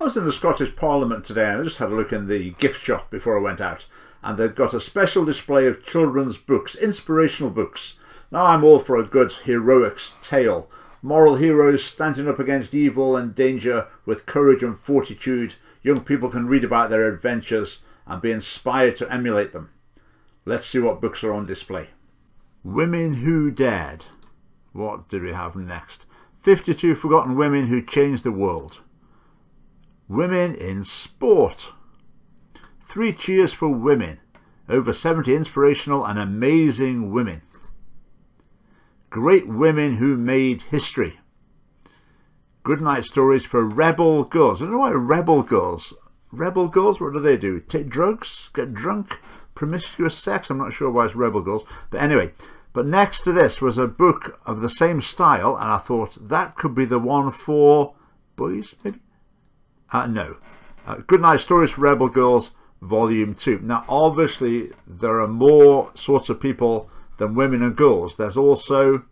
was in the Scottish Parliament today and I just had a look in the gift shop before I went out, and they've got a special display of children's books, inspirational books. Now I'm all for a good heroics tale. Moral heroes standing up against evil and danger with courage and fortitude. Young people can read about their adventures and be inspired to emulate them. Let's see what books are on display. Women Who Dared. What do we have next? 52 Forgotten Women Who Changed the World. Women in Sport. 3 Cheers for Women. Over 70 inspirational and amazing women. Great Women Who Made History. Goodnight Stories for Rebel Girls. I don't know why rebel girls. Rebel girls, what do they do? Take drugs? Get drunk? Promiscuous sex? I'm not sure why it's rebel girls. But anyway, but next to this was a book of the same style, and I thought that could be the one for boys, maybe? No. Goodnight Stories for Rebel Girls, Volume 2. Now, obviously, there are more sorts of people than women and girls. There's also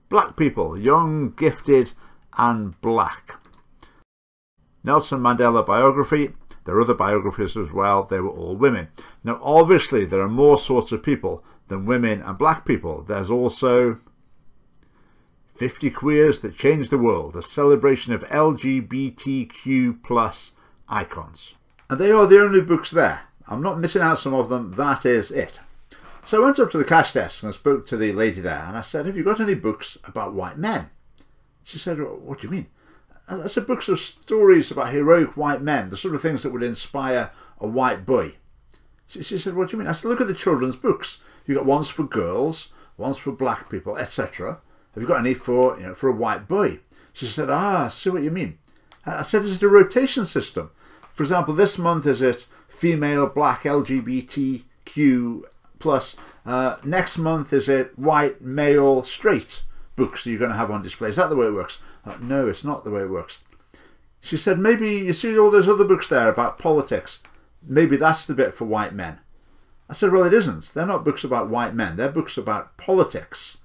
black people, young, gifted, and black. Nelson Mandela biography. There are other biographies as well. They were all women. Now, obviously, there are more sorts of people than women and black people. There's also 50 Queers That Changed the World, a celebration of LGBTQ plus icons. And they are the only books there. I'm not missing out some of them. That is it. So I went up to the cash desk and I spoke to the lady there and I said, have you got any books about white men? She said, what do you mean? I said, books of stories about heroic white men, the sort of things that would inspire a white boy. She said, what do you mean? I said, look at the children's books. You've got ones for girls, ones for black people, etc. Have you got any for, for a white boy? She said, I see what you mean. I said, is it a rotation system? For example, this month is it female, black, LGBTQ plus. Next month is it white, male, straight books that you're going to have on display. Is that the way it works? No, it's not the way it works. She said, maybe you see all those other books there about politics. Maybe that's the bit for white men. I said, well, it isn't. They're not books about white men. They're books about politics.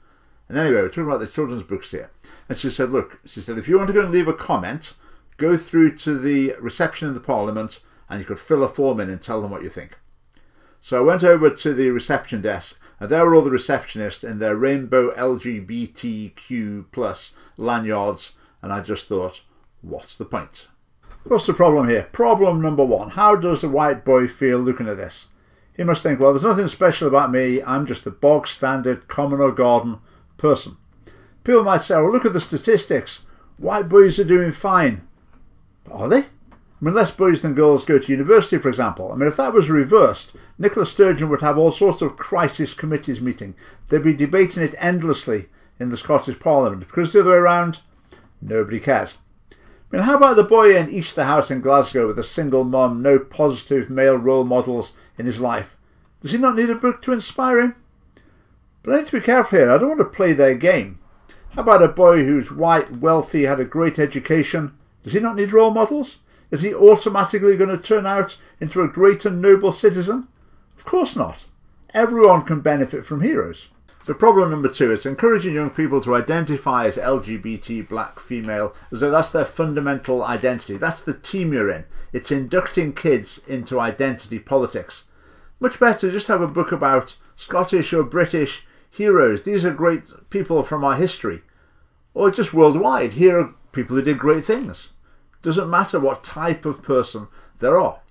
And anyway, we're talking about the children's books here. And she said, look, she said, if you want to go and leave a comment, go through to the reception in the Parliament and you could fill a form in and tell them what you think. So I went over to the reception desk and there were all the receptionists in their rainbow LGBTQ plus lanyards, and I just thought, what's the point? What's the problem here? Problem number one, how does a white boy feel looking at this? He must think, well, there's nothing special about me, I'm just a bog standard common or garden person. People might say, well, look at the statistics, white boys are doing fine. Are they? I mean, less boys than girls go to university, for example. I mean, if that was reversed, Nicola Sturgeon would have all sorts of crisis committees meeting. They'd be debating it endlessly in the Scottish Parliament, because the other way around, nobody cares. I mean, how about the boy in Easter House in Glasgow with a single mum, no positive male role models in his life? Does he not need a book to inspire him? But I need to be careful here. I don't want to play their game. How about a boy who's white, wealthy, had a great education? Does he not need role models? Is he automatically going to turn out into a great and noble citizen? Of course not. Everyone can benefit from heroes. So problem number 2 is encouraging young people to identify as LGBT, black, female, as though that's their fundamental identity. That's the team you're in. It's inducting kids into identity politics. Much better just have a book about Scottish or British heroes. These are great people from our history. Or just worldwide. Here are people who did great things. Doesn't matter what type of person there are.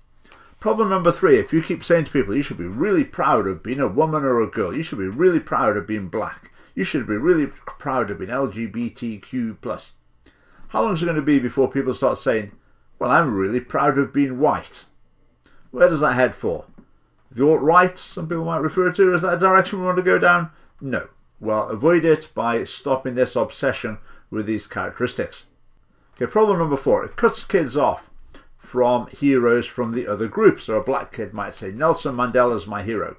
Problem number 3, if you keep saying to people, you should be really proud of being a woman or a girl, you should be really proud of being black, you should be really proud of being LGBTQ+. How long is it going to be before people start saying, well, I'm really proud of being white? Where does that head for? The alt-right, some people might refer to, is that a direction we want to go down? No. Well, avoid it by stopping this obsession with these characteristics. Okay, problem number 4, it cuts kids off from heroes from the other groups. So a black kid might say, Nelson Mandela is my hero.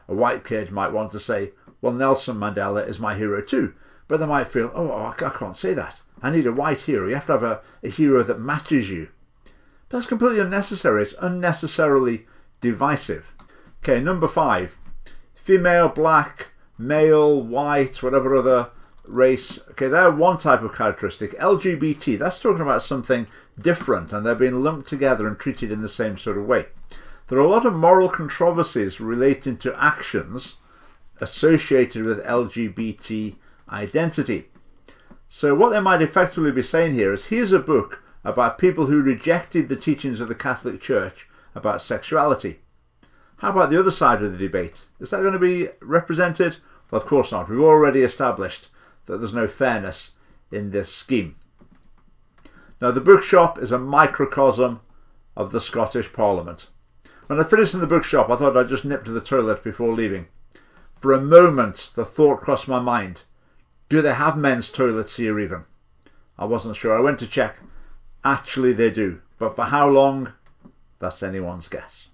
A white kid might want to say, well, Nelson Mandela is my hero too. But they might feel, oh, I can't say that. I need a white hero. You have to have a hero that matches you. But that's completely unnecessary. It's unnecessarily divisive. Okay, number 5, female, black, male, white, whatever other race. Okay, they're one type of characteristic. LGBT, that's talking about something different, and they're being lumped together and treated in the same sort of way. There are a lot of moral controversies relating to actions associated with LGBT identity. So what they might effectively be saying here is, here's a book about people who rejected the teachings of the Catholic Church about sexuality. How about the other side of the debate? Is that going to be represented? Well, of course not. We've already established that there's no fairness in this scheme. Now, the bookshop is a microcosm of the Scottish Parliament. When I finished in the bookshop, I thought I'd just nip to the toilet before leaving. For a moment, the thought crossed my mind, do they have men's toilets here even? I wasn't sure. I went to check. Actually, they do. But for how long? That's anyone's guess.